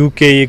UK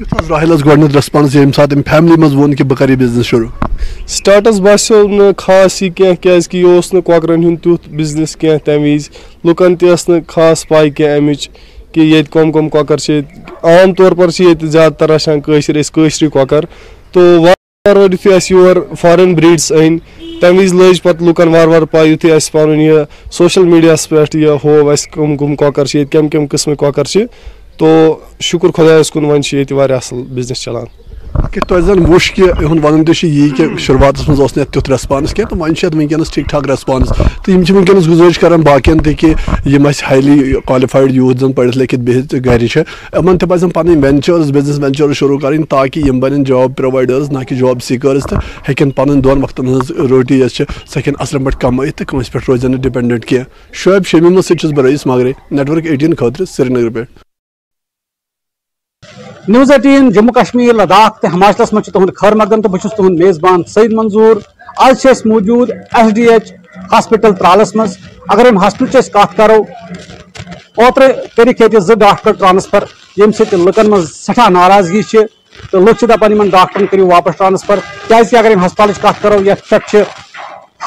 Rahul's گۄڈنیُک response ییٚمہِ ساتہٕ أمۍ فیملی منٛز ووٚن کہِ بہٕ کَرٕ یہِ بِزنس شروٗع؟ سٹاٹس باسیو نہٕ خاص یہِ کینٛہہ کیازِ کہِ یہِ اوس نہٕ کۄکرن ہُنٛد تیُتھ بِزنس کینٛہہ تَمہِ وِزِ لُکن تہِ ٲس نہٕ خاص پاے کینٛہہ اَمِچ کہ ییٚتہِ کۄم کۄم کۄکر چھِ ییٚتہِ عام طور پر چھِ ییٚتہِ زیادٕ تر آسان کٲشِر أسۍ کٲشرِ کۄکر تو وارٕ وارٕ یُتھُے اَسہِ یور فارن بریٖڈس أنۍ تَمہِ وِزِ لٔج پَتہٕ لُکن وارٕ وارٕ پاے یُتھُے اَسہِ پَنُن یہِ سوشل میٖڈیاہَس پٮ۪ٹھ یہِ ہوو اَسہِ کٕم کٕم کۄکر چھِ ییٚتہِ کَمہِ کَمہِ قٕسمٕکۍ کۄکر چھِ تو شُکُر خۄدایَس کُن وۄنۍ چھِ ییٚتہِ واریاہ اَصٕل بِزنس چلان. کہ تۄہہِ زن وُچھ کہِ یِہُنٛد وَنُن تہِ چھُ یی کہِ شُروعاتس منٛز اوس نہٕ یَتھ تیُتھ ریسپانس کینٛہہ تہٕ وۄنۍ چھِ یَتھ وٕنکیٚنس ٹھیٖک ٹھاک ریسپانس تہٕ یِم چھِ وٕنکیٚنس گُزٲرِش کران باقین تہِ کہِ یِم اَسہِ ہایلی کالِفایڈ یوٗتھ زن پٔرِتھ لیکھِتھ بِہِتھ گرِ چھِ یِمن تہِ پَزن پنٕنۍ وینچٲرٕس بِزنس وینچٲرٕس شروٗع کَرٕنۍ تاکہِ یِم بنن جاب پرووایڈٲرٕس نہ کہِ جاب سیٖکٲرٕس تہٕ ہیٚکن پنٕنۍ دۄن وقتن ہٕنٛز روٹی یۄس چھِ سۄ ہیٚکن اَصٕل پٲٹھۍ کمٲیِتھ تہٕ کٲنٛسہِ پٮ۪ٹھ روزن نہٕ ڈِپینڈنٹ کینٛہہ. شعیب شمیٖمس سۭتۍ چھُس بہٕ رئیٖس ماگرے نیٹورک 18 خٲطرٕ سرینگر پٮ۪ٹھ. نیوز 18 جموں کشمیر لداخ تو ہماچلس من تہد خیر مقدم تو بہت تہد میزبان سعید منظور. آج موجود ایس ڈی ایچ ہاسپٹل ترالس مز. اگر ام ہاسپٹل کت کرو اوتر کرک یہ ڈاکٹر ٹرانسفر یم سی لکن من سٹھا ناراضگی تو لوگ دپان ان ڈاکٹرن کرو واپس ٹرانسفر کیازِ اگر ام ہسپتال کت کرو یت پہ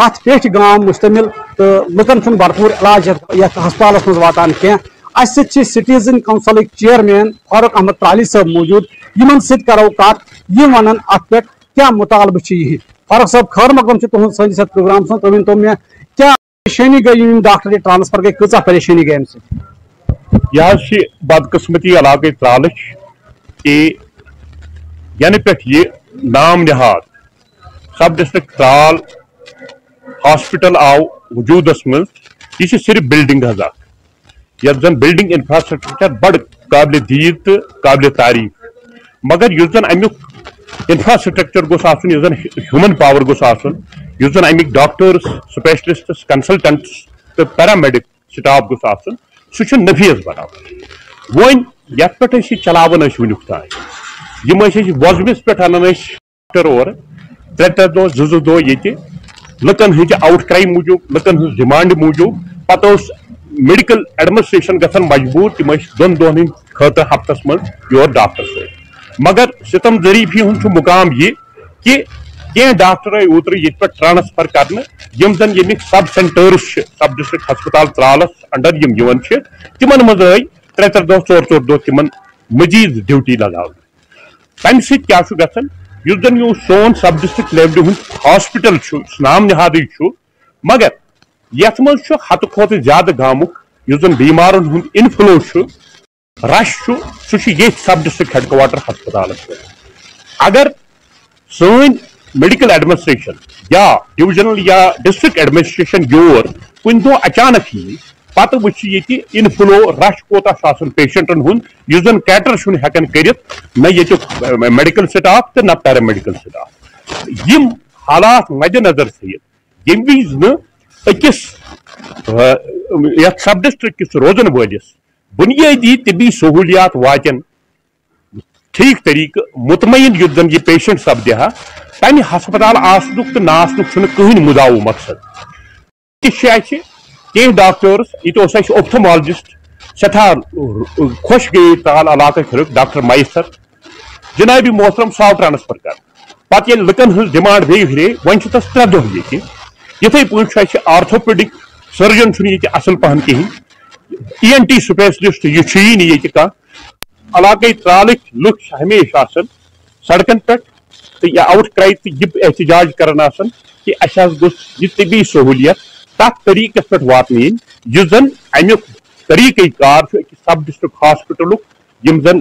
7 پیٹھ گام مشتمل تو لکن چھ بھرپور علاج یتھ ہسپتالس مز واتان کی. اس سٹیزن کونسل چیئرمین فاروق احمد ترالی صاحب موجود یمن ست کرو کت یہ ونن ات پہ کیا مطالبہ یہ. فاروق صاحب خیر مقدم تہذ سنس پروگرام تھی ورنو مے کیا پریشانی گئی ڈاکٹر ٹرانسفر گئی کچھ پریشانی گئی امہ یہ بدقسمتی علاقہ ترالچ کہ ین پہ یہ نام نہاد سب ڈسٹرکٹ ترال ہاسپٹل آو وجودس مز یہ صرف بلڈنگ حض یت زن بلڈنگ انفراسٹرکچر بڑ قابل دید تو قابل تعریف مگر اس زن امیک انفراسٹرکچر گوس آسن اس زن ہیومن پاور گوس آسن اس زن امیک ڈاکٹرس سپیشلسٹس کنسلٹنٹس تو پیرامیڈک سٹاف گوس آسن سہ نفیس بناو ون یت پہ چلاون ونیک تان یم وزمس پہ انان ڈاکٹر اور 3 دہ 2 دہ یہ لکن ہز آؤٹ کرائی موجود لکن ہز ڈمانڈ موجود پتہ میڈیکل ایڈمنسٹریشن گھن مجبور تم 2 دہن خاطر ہفتس من یور ڈاکٹر سو مگر ستم ظریفی ہند مقام یہ کہ کی ڈاکٹر آئی اوتر یہ پہ ٹرانسفر کرنے یم زن یمیک سب سینٹرس سب ڈسٹرکٹ ہسپتال ترالس انڈر یم تمن مز آئی 3 دہ 4 دہ تمن مزید ڈیوٹی لگا تمہ سۭتۍ کیا گژھان یس زن یہ سون سب ڈسٹرکٹ لیولہِ ہُنٛد ہاسپٹل نام نہادٕے مگر یتھ مز ہتہ کھۄتہٕ زیادٕ گامُک یُس زن بیمارن ہُنٛد انفلو رش سہ یہ سب ڈسٹرکٹ ہیڈ کوارٹر ہسپتالس پہ. اگر سن میڈیکل ایڈمنسٹریشن یا ڈویژنل یا ڈسٹرکٹ ایڈمنسٹریشن یور کن دہ اچانک یہ پتہ وچ یہ انفلو رش کوتاہ پیشنٹن ہند اس زن کیٹر ہیکن کرت نہ یہ میڈیکل سٹاف تو نہ پیرامیڈیکل سٹاف یم حالات مد نظر تھیت یم وز نکس یت سب ڈسٹرکٹ کس روزن ولس بنیادی طبی سہولیات واتن ٹھیک طریقہ مطمئن یت زن یہ پیشنٹ سپدہ تمہ ہسپتال آسنک تو ناسنک کہین مدعو مقصد کی ڈاکٹرس یہ اوپتھمالجسٹ سٹھا خوش گئی ترال علاقہ ڈاکٹر میسر جناب محترم سو ٹرانسفر کر پتہ یل لکن ہز ڈمانڈ بیٚیہِ ہُرے وۄنۍ چھِ تس 3 دۄہ ییٚتہِ یِتھٕے پٲٹھۍ چھُ آرتھوپیڈک سرجن چھُنہٕ ییٚتہِ اصل پہن کِہیٖنۍ ENT سپیشلسٹ یہ چھُیی نہٕ ییٚتہِ کانٛہہ علاقے ترالٕکۍ لُکھ چھِ ہمیشہ آسان سڑکن پٮ۪ٹھ تہٕ یہ آؤٹ کرائی تہٕ یہ احتجاج کران آسان کہ اسہِ حظ گوٚژھ یہِ طبی سہولیت تتھ طریقس پہ واتن یس زن امیک طریقہ کار سب ڈسٹرکٹ ہاسپٹلک یم زن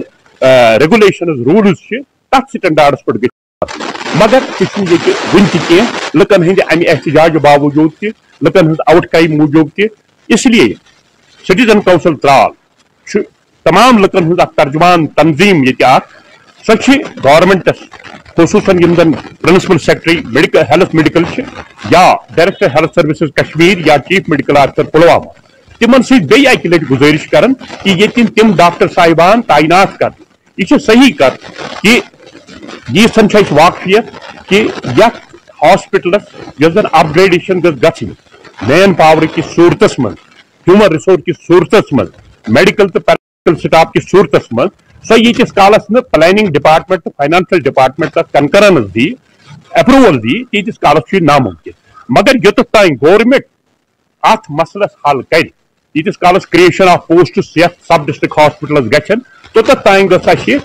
ریگولیشنز رولز تک سٹینڈارڈس پہ مگر یہ ون تہ لکن ہند امہ احتجاج باوجود تہ لکن ہند آؤٹ کرائی موجود تہ اس لیے سٹیزن کونسل ترال تمام لکن ہند ترجمان تنظیم یہ سو گورمنٹس خصوصاً یم زن principal secretary medical health medical یا ڈائریکٹر ہیلتھ سروسز کشمیر یا چیف میڈیکل آفیسر پلوامہ تمن سی بیٚیہِ اکہ لٹہِ گزٲرش کران کہ ییٚتٮ۪ن تم ڈاکٹر صاحبان تعینات کر یہ صحیح کر کہ ییٖژن چھِ اَسہِ واقفیت کہ یتھ ہاسپٹلس یۄس زن اپ گریڈیشن گٔژھ گژھٕنۍ مین پاور کس صورتس من ہیومن ریسورس کس صورتس من میڈیکل تو پیرامیڈیکل سٹاف کس صورتس من سو یتس کالس نا پلاننگ ڈپارٹمنٹ تو فائنانشل ڈپارٹمنٹ تک کنکرنس دی اپروول دی تیتس کالس ناممکن مگر یوتھ تین گورمنٹ ات مسلس حل کر یتس کالس کریشن آف پوسٹس یتھ سب ڈسٹرکٹ ہاسپٹلس گھن توتھ تین گھ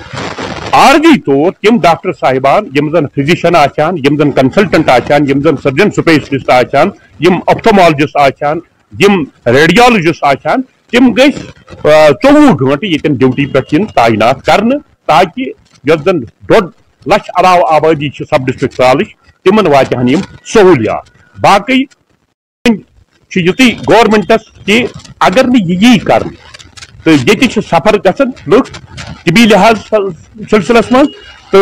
عارضی طور تم ڈاکٹر صاحبان یم زن فزیشن آچان یم زن کنسلٹنٹ آچان یم زن سرجن سپیشلسٹ آچان یم آپتھومالجسٹ آچان یم ریڈیالوجسٹ آچان تم گھس 24 گھنٹہ یتن ڈیوٹی پہ تعینات کرنے تاکہ یس زن 1.5 لچھ علاوہ آبادی سب ڈسٹرکٹ ترالچ تمن واتہن یم سہولیات باقی یتھی گورمنٹس کہ اگر نی کر تو یہ سفر گھن لوگ طبی لحاظ سلسلس من تو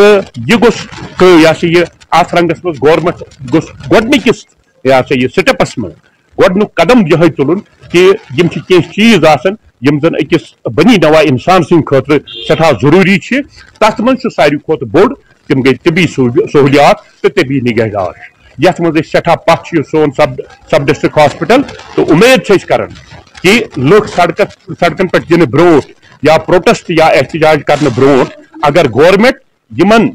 یہ گوس یہ ات رنگس من گورمنٹ گوس گۄڈنِکِس یہ سٹیپس من گۄڈنیُک قدم یہ تُلُن کہ یم کینٛہہ چیز آسن یم زن أکِس بنی نوا انسان سٕنٛدِ خٲطرٕ سٹھاہ ضروٗری چھِ تتھ منٛز چھُ ساروی کھۄتہٕ بوٚڑ تِم گٔے طبی سہولیات تہٕ طبی نگہداشت یتھ منٛز أسۍ سٹھاہ پتھ چھُ سون سب ڈسٹرکٹ ہاسپٹل تو امید چھِ أسۍ کران کہ لوگ سڑکن پہ دن برونٹ یا پروٹسٹ یا احتجاج کرنے برونٹ اگر گورمنٹ یمن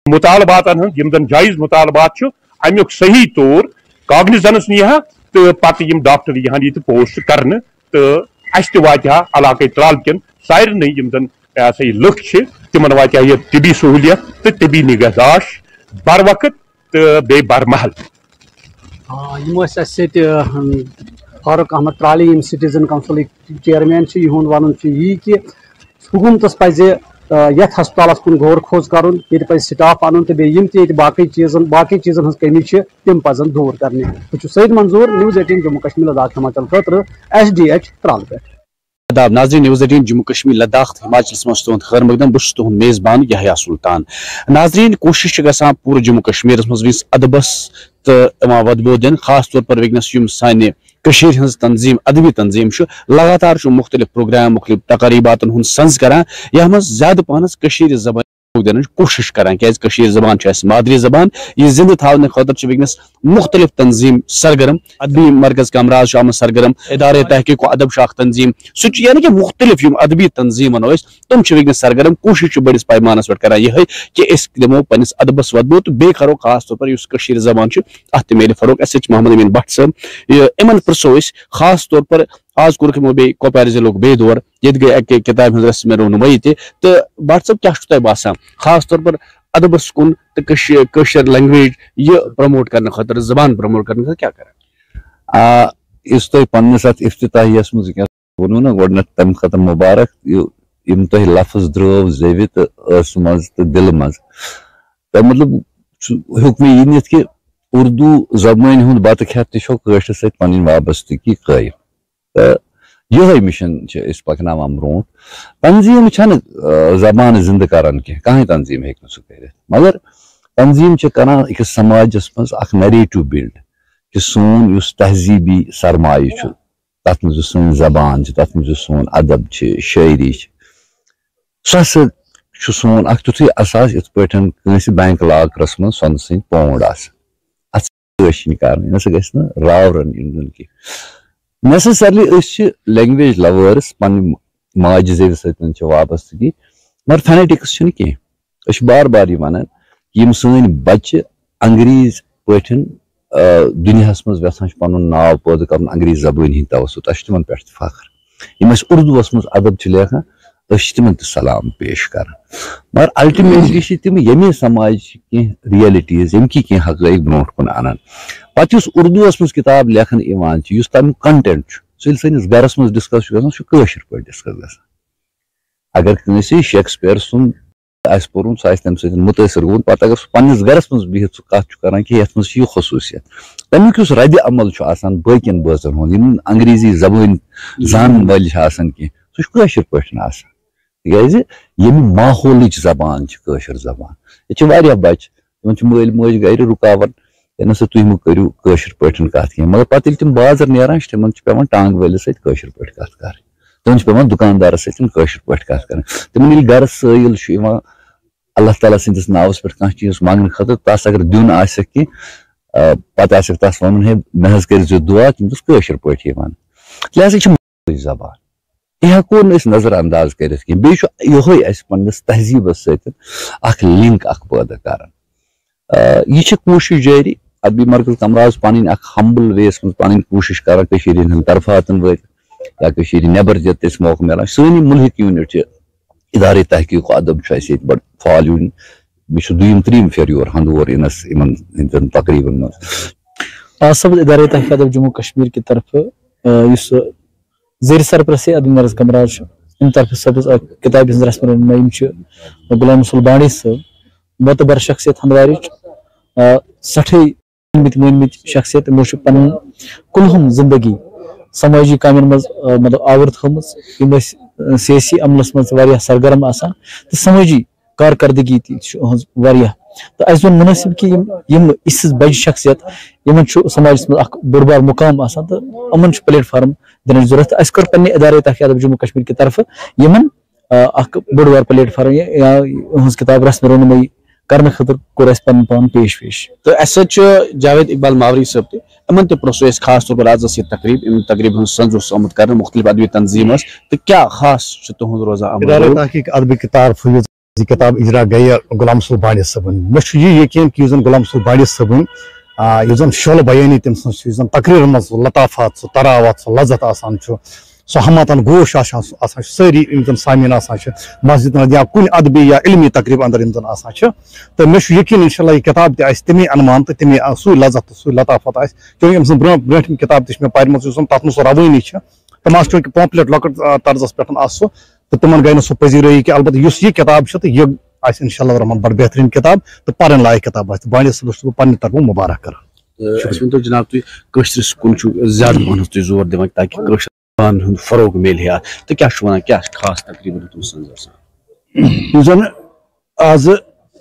مطالبات یم زن جائز مطالبات امیک صحیح طور کاگنیزنس نیہا تو پتہ یم ڈاکٹر یہاں یہ پوسٹ کرنے تو اس تہ واتہ علاقہ ترال کن سارے یم زن یہ لکھ تمن واتہ یہ طبی سہولیت تو طبی نگہداشت بر وقت تو بی بر محل فاروق احمد ترالی یم سٹیزن کونسل چیئرمین یہد ون یہ کہ حکومتس پزِ یتھ ہسپتالس کن غور خوض کرن یہ پزِ سٹاف ان تو یم تہ باقی چیزن ہز کمی تم پزن دور کرنے بہت سعید منظور نیوز 18 جموں کشمیر لداخ ہماچل خاطر SDH ترال پہ آداب ناظرین نیوز 18 جموں کشمیر لداخ ہماچل مز تہد خیر مقدم بہت تہد میزبان یحییٰ سلطان ناظرین کوشش گژھان پورٕ جموں کشمیر مز ونکس ادبس تو ودبو دن خاص طور پر ونکس یم سانہ کشیر ہز تنظیم ادبی تنظیم لگاتار مختلف پروگرام مختلف تقریبات ہند سنز کران یہ مز زیادہ پہنس کشیر زبان دن کوشش کران کیاز کشیر زبان اس مادری زبان یہ زندہ تھانے خاطر ونکس مختلف تنظیم سرگرم ادبی مرکز کامراز آمت سرگرم ادارے تحقیق و ادب شاخ تنظیم سہ یعنی کہ مختلف ادبی تنظیم ونو تم ونکس سرگرم کوشش بڑس پیمانس پہ کران یہ کہ دمو پنس ادبس ودبو تو بیٚیہِ کرو خاص طور پر اس کشیر زبان ات میلہِ فروغ SH محمد امین بٹ صٲب یمن پرسو خاص طور پر آز کورک یمو بیٚیہِ کۄپوارِ ضلعُک بیٚیہِ دور ییٚتہِ گٔے اکہِ کتابہِ ہٕنٛز رسم رونمٲیی تہِ تہٕ بٹ صٲب کیاہ چھُ تۄہہِ باسان خاص طور پر ادبس کن تو کشیر لینگویج یہ پرموٹ کرنے خاطر زبان پرموٹ کرنے خاطر کیا کریں اس تھی پنس ات افتتاحیس مز ونو نا گۄڈنیتھ تمہ خاطر مبارک یم تہ لفظ درو زیوِ تو ٲس مز تو دل مز تم مطلب ہیوک مے یہ نتھ کہ اردو زبان ہند بتہ کھیت تہ چھو کٲشرِ سۭتۍ پنٕنۍ وابستگی قٲیم تو یہ مشن پکناوان برونٹ تنظیم زبان زندہ کران کی کہیں تنظیم ہیکہ سہ کر مگر تنظیم کران اکس سماجس مز اخ نیریٹو بلڈ کہ سون اس تہذیبی سرمایہ تر مز سن زبان تر مز سون ادب شاعری سہ ہسا سون اخ تیتھے اساس ات پٲٹھۍ کٲنٛسہِ بینک لاکرس مز سۄنہٕ سٕنٛدۍ پونڈ اتھ کرنۍ نہ سا گژھِ نہٕ راورن یُن کینٛہہ نیسسرلی لینگویج لورس پن ماجہ زیو ستن وابستگی مگر فینیٹکس کی بار بار یہ ونان یم سن بچہ انگریز پٲٹھۍ دنیاہس مز یژھان پنن ناو پٲدٕ کرُن انگریز زبٲنۍ ہٕنٛدۍ توسط اسہِ تمن پٮ۪ٹھ تہِ فخر یم أسۍ اردوس مز ادب چھِ لیکھان أسۍ چھِ تمن تہِ سلام پیش کران مگر الٹیمیٹلی چھِ تم ییٚمے سماج کینٛہہ ریلٹیز ییٚمکی کینٛہہ حقائق برونٛٹھ کُن انان پتہٕ یُس اردوس مز کتاب لیکھنہٕ یِوان چھِ یُس تمیُک کنٹینٹ چھُ سُہ ییٚلہِ سٲنِس گرس منٛز ڈسکس چھُ گژھان سُہ چھُ کٲشِر پٲٹھۍ ڈسکس گژھان اگر کٲنٛسہِ شیکسپیر سُنٛد آسہِ پوٚرمُت سُہ آسہِ تمہِ سۭتۍ مُتٲثر گوٚمُت پتہٕ اگر سُہ پننس گرس منٛز بِہِتھ سُہ کتھ چھُ کران کہِ یتھ منٛز چھِ یہِ خصوٗصیت تمیُک یُس ردِ عمل چھُ آسان باقین بٲژن ہُنٛد یِم انگریزی زبٲنۍ زانن وٲلۍ چھِ آسان کینٛہہ سُہ چھُ کٲشِر پٲٹھۍ آسان تِکیازِ ییٚمہِ ماحولٕچ زبان چھِ کٲشِر زبان ییٚتہِ چھِ واریاہ بچہِ تِمن چھِ مٲلۍ مٲجۍ گرِ رُکاوان ہے نسا تُہۍ مہٕ کٔرِو کٲشِر پٲٹھۍ کتھ کینٛہہ مگر پتہٕ ییٚلہِ تِم بازر نیران چھِ تِمن چھِ پیوان ٹانٛگہٕ وٲلِس سۭتۍ کٲشِر پٲٹھۍ کتھ کرٕنۍ تِمن چھِ پیوان دُکاندارس سۭتۍ کٲشِر پٲٹھۍ کتھ کرٕنۍ تِمن ییٚلہِ گرس سٲیِل چھُ یِوان اللہ تعالیٰ سٕنٛدِس ناوس پٮ۪ٹھ کانٛہہ چیٖز منٛگنہٕ خٲطرٕ تس اگر دیُن آسٮ۪کھ کینٛہہ پتہٕ آسٮ۪کھ تس ونُن ہے مےٚ حظ کٔرۍزِ دُعا تِم چھِس کٲشِر پٲٹھی ونان لہذا چھِ مادری زبان یہ ہیکو نظر انداز کرت کی بیٚیہِ چھُ پننس تہذیبس سۭتۍ اکھ لنک اکھ پٲدٕ کران یہ چھِ کوٗشش جٲری ادبی مرکز کمراز پنٕنۍ اکھ ہمبل ویس منٛز پنٕنۍ کوٗشش کران کٔشیٖرِ ہٕنٛدٮ۪ن طرفاتن وٲتِتھ یا کٔشیٖرِ نٮ۪بر تہِ اَسہِ موقعہٕ میلان سٲنۍ یِم مُلحِق یوٗنٹ چھِ ادارے تحقیق و ادب چھُ اَسہِ ییٚتہِ بڑٕ فعال یوٗنٹ بیٚیہِ چھُ دوٚیِم ترٛیٚیِم پھِرِ یور ہندور یِنس یِمن ہٕنٛدٮ۪ن تقریٖبن منٛز سبز ادارے تحقیق ادب جموں کشمیر کی طرف یُس زیر سرپرستی ادبی مرکز کمراز چھُ امہِ طرفہٕ سبز کتابہِ ہٕنٛز رسم رہنما یِم چھِ غلام رسول بانڈی صٲب معتبر شخصیت ہندوارٕچ سٹھٕے مٲنمٕتۍ شخصیت یِمو چھُ پنُن کُلہُم زندگی سمٲجی کامٮ۪ن منٛز مطلب آوُر تھٲومٕژ یِم ٲسۍ سیٲسی عملس منٛز واریاہ سرگرم آسان تہٕ سمٲجی کارکردگی تہِ چھِ یِہٕنٛز واریاہ تہٕ اَسہِ زون مُنٲسِب کہِ یِم یِژھ بجہِ شخصیت یِمن چھُ سماجس منٛز اکھ بوٚڑ بار مُقام آسان تہٕ یِمن چھُ پلیٹ فارم دِنٕچ ضروٗرت اَسہِ کوٚر پننہِ ادارے تحقیق ادب جموں کشمیر کہِ طرفہٕ یِمن اکھ بوٚڑ بار پلیٹ فارم یا یِہٕنٛز کِتاب رسم رونمٲیی کرنہٕ خٲطرٕ کوٚر اَسہِ پنُن پان پیش تہٕ اَسہِ سۭتۍ چھُ جاوید اقبال ماوری صٲب تہِ یِمن تہِ پرٛژھو أسۍ خاص طور پر آز ٲس یہِ تقریٖب اَمہِ تقریٖب ہُنٛد سنٛز اوس آمُت کرنہٕ مُختلف ادبی تنظیٖم ٲس تہٕ کیٛاہ خاص چھُ تُہُنٛد روزان ادارے تحقیق ادب کی طرف یہ کتاب اجرا گئی غلام رسول بانڈی صٲبن مےٚ یہ یقین کہ غلام رسول بانڈی صٲبن یُس زن شعلہٕ بیٲنی تٔمۍ سٕنٛز چھِ یُس زن تقریٖرن منٛز سُہ لطافات سُہ تراوت سُہ لذت آسان چھُ سُہ ہماتن گوش آسان چھُ سٲری یِم زن سامعین آسان چھِ مسجد منٛز یا کُنہِ ادبی یا علمی تقریٖب اندر یِم زن آسان چھِ تہٕ مےٚ چھُ یقین انشاء اللہ یہِ کتاب تہِ آسہِ تمے انمان تہٕ تمے سُے لذت تہٕ سُے لطافت آسہِ چوٗنکہِ أمۍ سٕنٛز برٛونٛٹھِم کتاب تہِ چھِ مےٚ پرِمٕژ یُس زن تتھ منٛز سُہ روٲنی چھِ تِم آسہٕ چوٗنکہِ پامپلیٹ لۄکٕٹ طرزس پٮ۪ٹھ آسہٕ سُہ تہٕ تِمن گٔے نہٕ سُہ پذیرٲیی کہِ البتہ یُس یہِ کتاب چھِ تہٕ یہِ آسہِ انشاء اللہ رحمان بڑٕ بہتریٖن کتاب تہٕ پرن لایق کتاب آسہِ بانڈی صٲبس چھُس بہٕ پننہِ طرفہٕ مُبارک کران جناب تُہۍ کٲشرِس کُن چھُو زیادٕ پہنس تُہۍ زور دِوان تاکہِ کٲشِر زبان ہُنٛد فروغ میلہِ ہا تہٕ کیٛاہ چھُ ونان کیٛاہ چھُ خاص تقریٖبن تُہنٛز سنٛز آسان یُس زن آز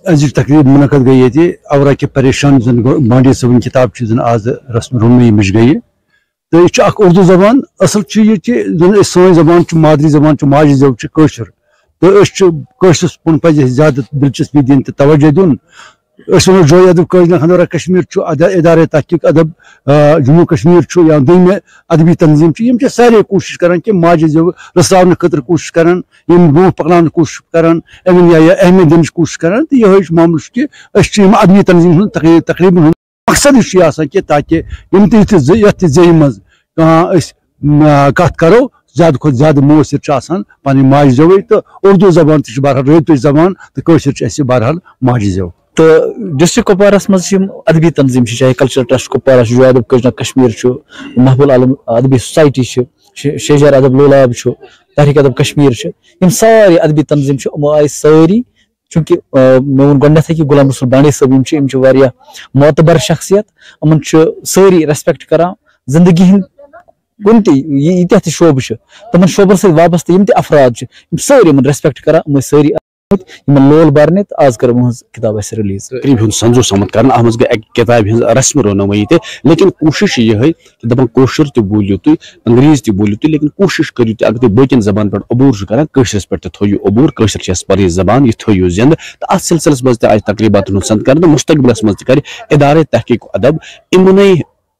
أزِچ تقریٖب مُنعقد گٔے ییٚتہِ اورا کہِ پریشان یُس زن بانڈی صٲبٕنۍ کِتاب چھِ زن آز رسم رونمٲیی مِش گٔیہِ تہٕ یہِ چھُ اکھ اردوٗ زبان اصل چھُ یہِ کہِ زن أسۍ سٲنۍ زبان چھِ مادری زبان چھِ ماجہِ زٮ۪و چھِ کٲشُر تہٕ أسۍ چھِ کٲشرِس کُن پزِ اَسہِ زیادٕ دلچسپی دِنۍ تہٕ توجہ دیُن أسۍ ونو جوے ادب کٲشِر ہندورا کشمیر چھُ ادارے تحقیق ادب جموں کشمیر چھُ یا دوٚیمہِ ادبی تنظیٖم چھِ یِم چھِ سارے کوٗشش کران کہِ ماجہِ زٮ۪و رٔژھراونہٕ خٲطرٕ کوٗشش کران یِم برونٛٹھ پکناونٕچ کوٗشش کران اَمہِ یا اہمیت دِنٕچ کوٗشش کران تہٕ یِہوے چھُ معاملہٕ چھُ کہِ أسۍ چھِ یِم ادبی تنظیٖم ہُنٛد تقریٖبن ہُنٛد مقصد یُس چھُ یہِ آسان کہِ تاکہِ یِم تہِ یتھ تہِ زیٚیہِ منٛز کانٛہہ أسۍ کتھ کرو زیادٕ کھۄتہٕ زیادٕ مؤثر چھُ آسان پنٕنۍ ماجہِ زٮ۪وٕے تہٕ اردوٗ زبان تہِ چھِ بہرحال رٲبطٕچ زبان تہٕ کٲشِر چھِ اَسہِ بہرحال ماجہِ زٮ۪و تہٕ ڈسٹرک کپوارہس منٛز چھِ یِم ادبی تنظیٖم چھِ چاہے کلچرل ٹرسٹ کپوارہ چھُ جوے ادب کٲشِر کشمیر چھُ محبوٗل عالم ادبی سوسایٹی چھِ شیجار ادب لولاب چھُ تحریٖک ادب کشمیر چھِ یِم سارے ادبی تنظیٖم چھِ یِمو آیہِ سٲری چوٗنکہِ مےٚ ووٚن گۄڈٕنیتھٕے کہِ غلام رسول بانڈی صٲب یِم چھِ واریاہ معتبر شخصیت یِمن چھُ سٲری ریسپیکٹ کران زندگی ہٕنٛدۍ کُنہِ تہِ ییٖتیاہ تہِ شوبہٕ چھِ تِمن شوبن سۭتۍ وابستہٕ یِم تہِ افراد چھِ یِم سٲری یِمن ریسپیکٹ کران یِم ٲسۍ سٲری یِمن لول برنہِ تہٕ آز کٔر یِہٕنٛز کِتاب اَسہِ رِلیٖز تقریٖب ہُنٛد سنٛز اوس آمُت کرنہٕ اتھ منٛز گٔے اکہِ کِتابہِ ہٕنٛز رسم رونمٲیی تہِ لیکن کوٗشش چھِ یِہے کہِ دپان کٲشُر تہِ بوٗلِو تُہۍ انگریٖزی تہِ بوٗلِو تُہۍ لیکن کوٗشش کٔرِو تُہۍ اگر تُہۍ باقین زبان پٮ۪ٹھ عبوٗر چھِو کران کٲشرِس پٮ۪ٹھ تہِ تھٲیِو عبوٗر کٲشِر چھِ اَسہِ پنٕنۍ زبان یہِ تھٲیِو زنٛدٕ تہٕ اتھ سلسلس منٛز تہِ آیہِ تقریٖباتن ہُنٛد سنٛد کرنہٕ مستقبلس منٛز تہِ کرِ ادارے تحقیق ادب یِمنٕے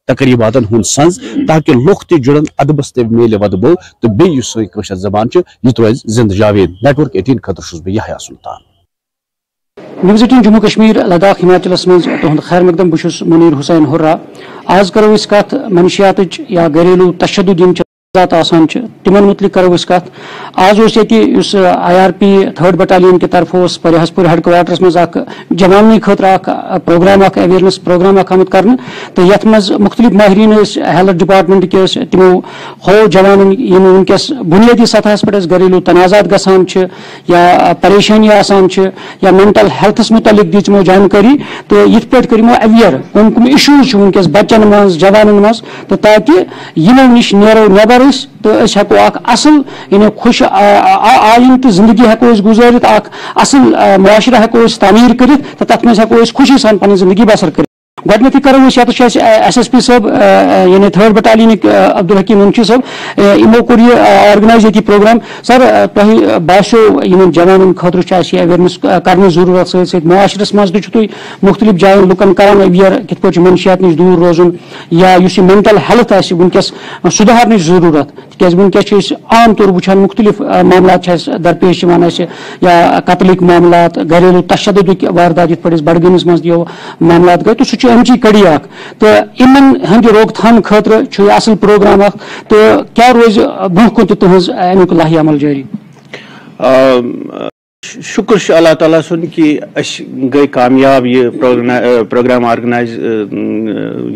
تقریٖباتن ہُنٛد سنٛز تاکہِ لُکھ تہِ جُڑن ادبس تہِ میلہِ ودبو تہٕ بیٚیہِ یُس سٲنۍ کٲشِر زبان چھِ یہِ روزِ زنٛدٕ جاوید نیٹورک 18 خٲطرٕ چھُس بہٕ یحیٰ سلطان نیوز 18 جموں کشمیر لداخ ہماچلس مز تہد خیر مقدم بہٕ منیر حسین ہُرا آز کرو أسۍ کتھ منشیاتٕچ یا گھریلو تشدد یِم آسان تمن متعلق کرو أسۍ کتھ آز اوس ییٚتہِ IRP 3rd بٹالین کہ طرف پریاس پور ہیڈ کوارٹرس مز اکھ جوانی خاطر اکھ پروگرام اکھ اویئرنیس پروگرام اکھ آمت کرنہٕ تہٕ یتھ مز مختلف ماہرین ہیلتھ ڈپارٹمنٹ کے تمو ہو جوانن یم ونکس بنیادی سطحس پہ گھریلو تنازعات گژھان یا پریشانی آسان یا مینٹل ہیلتھس متعلق دی تمو جانکاری تو یت پہ کر اویئر کم کم ایشوز ونکس بچن مز جوانن مز تو تاکہ یمو نش نیرو نیبر تو ہیکو اخ اصل یعنی خوش آئند تو زندگی ہیکو گزارت اخ اصل معاشرہ ہیکو تعمیر کرت تو تک مز ہیکو خوشی سان پن زندگی بسر کرت گۄڈنیٚتھٕے کرو أسۍ یتھ SSP صٲب یعنی 3rd بٹالینٕکۍ عبدالحکیٖم منشی صٲب یِمو کوٚر یہِ آرگنایز ییٚتہِ پروگرام سر تۄہہِ باسیٚو یِمن جوانن خٲطرٕ چھُ اَسہِ یہِ اویرنیس کرنٕچ ضروٗرت سۭتۍ سۭتۍ معاشرس منٛز تہِ چھُو تُہۍ مختلف جاین لُکن کران اویئر کِتھ پٲٹھۍ چھُ منشیات نِش دوٗر روزُن یا یُس یہِ مینٹل ہیلتھ آسہِ وٕنکیٚس سُدھارنٕچ ضروٗرت تکیاز ونکس عام طور وچھان مختلف معاملات درپیش یا قتلک معاملات گھریلو تشدد واردات یت پہ بڈگامس مز معاملات گئی تو سہ امچی کڑی اخ تو ان ہند روک تھام خاطر یہ اصل پروگرام اخ تو کیا روز برہ کن تہذ امیک لاہی عمل جاری. شکر اللہ تعالیٰ سن کہ گئی کامیاب یہ پروگرام آرگنائز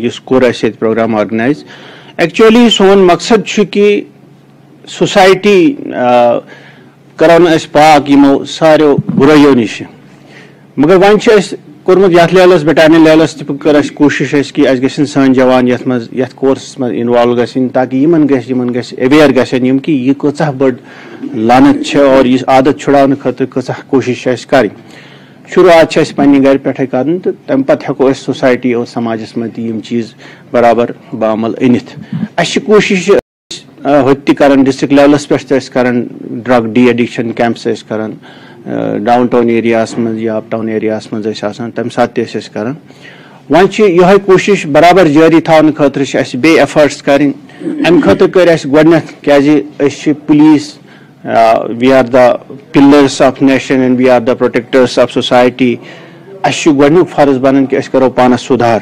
اس کور اَسہِ پروگرام آرگنائز. ایکچولی سون مقصد کہ سوسائٹی کرو نا پاک یمو ساریو برائیو نش مگر ون کورمت یتھ لیولس بٹالین لیولس تہ کر اس کوشش کہ اس گژھن سٲنۍ جوان یتھ کورسس منٛز انوالو گژھن تاکہ یمن گژھِ اویئر گژھن یم کہ یہ کۭژاہ بٔڑ لعنت چھِ اور یہ عادت چھُڑاونہٕ خٲطرٕ کۭژاہ کوشش چھِ اَسہِ کَرٕنۍ. شروعات چھِ اَسہِ پننہِ گرِ پٮ۪ٹھے کَرٕنۍ تہٕ تمہِ پتہٕ ہٮ۪کو أسۍ سوسایٹی اور سماجس منٛز تہِ یِم چیٖز برابر بعمل أنِتھ. اَسہِ چھِ کوشش ہوٚتہِ تہِ کران ڈسٹرکٹ لیولس پٮ۪ٹھ تہِ ٲسۍ کران ڈرگ ڈی ایڈکشن کیمپس ٲسۍ کران ڈاؤن ٹاؤن ایریاہس منٛز یا اپ ٹاؤن ایریاہس منٛز ٲسۍ آسان تمہِ ساتہٕ تہِ ٲسۍ أسۍ کران. وۄنۍ چھِ یِہوے کوشش برابر جٲری تھاونہٕ خٲطرٕ چھِ اَسہِ بیٚیہِ ایفٲرٹس کَرٕنۍ. امہِ خٲطرٕ کٔرۍ اَسہِ گۄڈنیتھ کیازِ أسۍ چھِ police we are the pillars of nation and we are the protectors of society. اَسہِ چھُ گۄڈنیُک فرض بنان کہ أسۍ کرو پانس سُدھار.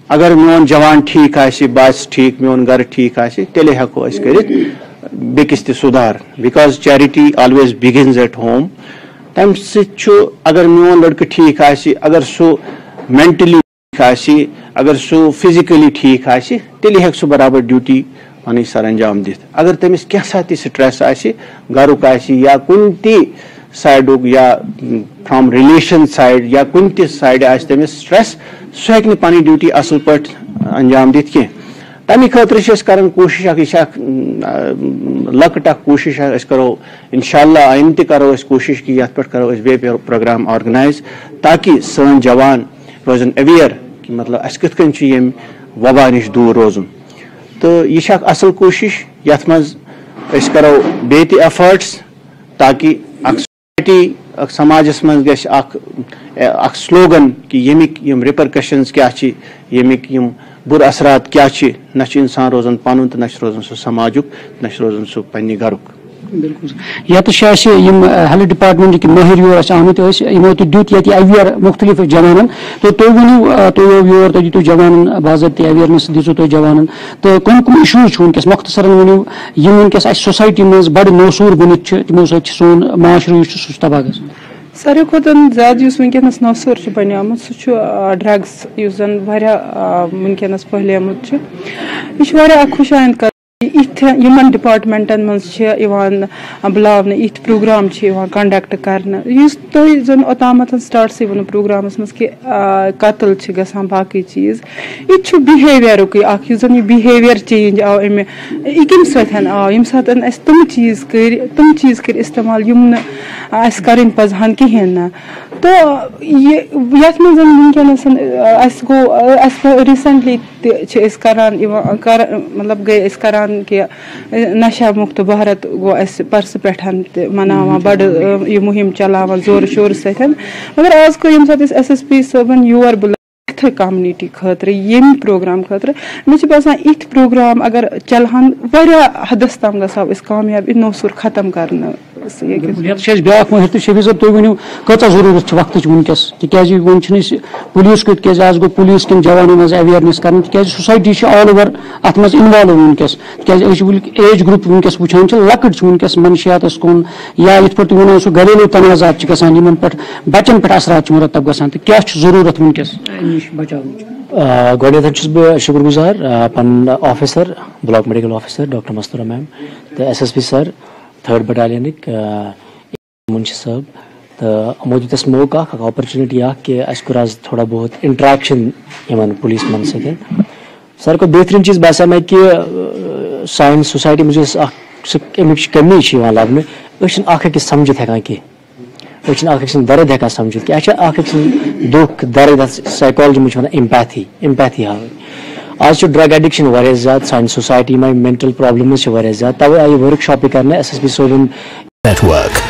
اگر میون جوان ٹھیک آسہِ باسہِ ٹھیک میون گرٕ ٹھیک آسہِ تیٚلے ہٮ۪کو أسۍ کٔرِتھ بیٚکِس تہِ سُدھار because charity always begins at home. تمہِ سۭتۍ چھُ اگر میون لڑکہٕ ٹھیک آسہِ اگر سُہ مینٹلی ٹھیک آسہِ اگر سُہ فزکلی ٹھیک آسہِ تیٚلہِ ہٮ۪کہِ سُہ برابر ڈیوٹی پنٕنۍ سر انجام دِتھ. اگر تٔمِس کینٛژھا تہِ سٹریس آسہِ گرُک آسہِ یا کُنہِ تہِ سایڈُک یا فرام ریلیشن سایڈ یا کُنہِ تہِ سایڈٕ آسہِ تٔمِس سٹریس سُہ ہٮ۪کہِ نہٕ پنٕنۍ ڈیوٹی اصل پٲٹھۍ انجام دِتھ کینٛہہ. تمہِ خٲطرٕ چھِ أسۍ کران کوٗشش اکھ یہِ چھِ اکھ لۄکٕٹ اکھ کوٗشش أسۍ کرو انشاءاللہ آیندٕ تہِ کرو أسۍ کوٗشش کہِ یتھ پٮ۪ٹھ کرو أسۍ بیٚیہِ پروگرام آرگنایز تاکہ سٲنۍ جوان روزن اویئر کہ مطلب اَسہِ کِتھ کٔنۍ چھُ ییٚمہِ وبا نِش دوٗر روزُن. تہٕ یہِ چھِ اکھ اصل کوٗشش یتھ منٛز أسۍ کرو بیٚیہِ تہِ ایفٲرٹس تاکہ اکھ سوسایٹی اکھ سماجس منٛز گژھِ اکھ سلوگن کہ ییٚمِکۍ یِم رِپرکشنز کیاہ چھِ ییٚمِکۍ یِم بُرٕ اثرات کیاہ چھِ نہ چھُ انسان روزان پنُن تہٕ نہ چھُ روزان سُہ سماجُک نہ چھُ روزان سُہ پننہِ گرُک. بالکل یتھ ہیلتھ ڈپارٹمنٹ مٲہر یور آمت یمو دیت یہ اویئر مختلف جوانن تو تھی ورنو تھی یور تھی دتو جوانن باضابطہ اویئرنیس دِژو تُہۍ جوانن تو کم کم ایشوز ونکس مختصرن ونو یم ونکس اس سوسائٹی مز بڑ موصور بنت تمو سۭتۍ سون معاشرٕ سُہ تباہ گژھان. ساروی کھۄتہٕ زیادٕ یُس ونکیٚنس نوٚصوٗر چھُ بنیومُت سُہ چھُ ڈرگس یُس زن واریاہ ونکیٚنس پھہلیومُت چھُ. یہِ چھُ واریاہ اکھ خوشایند کتھ یمن ڈپارٹمنٹن مز بلاونہٕ یِتھ پروگرام کنڈکٹ کرنہٕ یُس تۄہہِ زن اوتامتھ سٹارٹسٕے ووٚنوٕ پروگرامس منٛز کہِ قتل چھِ گژھان باقٕے چیٖز یہِ تہِ چھُ بِہیویرُکٕے اکھ یُس زن یہِ بِہیویر چینج آو امہِ یہِ کمہِ سۭتۍ آو ییٚمہِ ساتہٕ اسہِ تِم چیٖز کٔرۍ استعمال یِم نہٕ اسہِ کَرٕنۍ پزہن کِہینۍ نہٕ. تہٕ یتھ منٛز ونکیٚنس اسہِ گوٚو اسہِ ریٖسنٹلی تہِ چھِ أسۍ کران مطلب گٔے أسۍ کران کہ نشہ مُکت بھارت گوٚو اسہِ پرسہٕ پٮ۪ٹھ تہِ مناوان بڑٕ یہِ مُہِم چلاوان زورٕ شورٕ سۭتۍ. مگر آز کٔر ییٚمہِ ساتہٕ أسۍ SSP صٲبن یور بُلاو یِتھٕے کوٚمنِٹی خٲطرٕ ییٚمہِ پروگرام خٲطرٕ مےٚ چھُ باسان یِتھۍ پروگرام اگر چلہن واریاہ حدس تام گژھو أسۍ کامیاب یہِ نوٚصوٗر ختم کرنہٕ. بیاکھ مٲہر تہِ شفیع صٲب تُہۍ ؤنِو کۭژاہ ضروٗرت چھِ وقتٕچ ونکیٚس تِکیازِ وۄنۍ چھِنہٕ أسۍ پُلیٖس کیُتھ تِکیازِ آز گوٚو پُلیٖس کٮ۪ن جوانن منٛز اویئرنیس کرٕنۍ تِکیازِ سوسایٹی چھِ آل اوور اتھ منٛز انوالو ونکیٚس تِکیازِ أسۍ چھِ ایج گروپ ونکیٚس وٕچھان چھِ لۄکٕٹۍ چھِ ونکیٚس منشیاتس کُن یا یِتھ پٲٹھۍ تُہۍ ونان سُہ گریلو تنازعات چھِ گژھان یِمن پٮ۪ٹھ بچن پٮ۪ٹھ اثرات چھِ مرتب گژھان تہٕ کیاہ چھُ ضروٗرت ونکیٚس نِش بچاونٕچ. گۄڈٕنیتھ چھُس بہٕ شُکُر گُزار پنُن officer block medical officer doctor Mastoora ma'am تہٕ SSP سر 3rd بٹالینٕکۍ منشی صٲب تہٕ یِمو دیُت اَسہِ موقعہٕ اکھ آپرچُنِٹی اکھ کہِ اَسہِ کوٚر آز تھوڑا بہت انٹریکشن یِمن پُلیٖس مین سۭتۍ. ساروی کھۄتہٕ بہتریٖن چیٖز باسیٚو مےٚ کہِ سانہِ سوسایٹی منٛز یۄس اکھ سُہ اَمِچ کٔمی چھِ یِوان لَبنہٕ أسۍ چھِنہٕ اکھ أکِس سمجھِتھ ہٮ۪کان کینٛہہ أسۍ چھِنہٕ اکھ أکۍ سُنٛد درد ہٮ۪کان سمجھِتھ کینٛہہ اَسہِ چھِ اکھ أکۍ سُنٛد دُکھ درد یتھ سایکالجی منٛز چھِ ونان ایمپیتھی ہاوٕنۍ. آز چھُ ڈرگ ایڈکشن واریاہ زیادٕ سانہِ سوسایٹی منٛز مینٹل پرابلمز چھِ واریاہ زیادٕ توے آیہِ ؤرٕک شاپٕے کرنہٕ SSP صٲبُن. Network.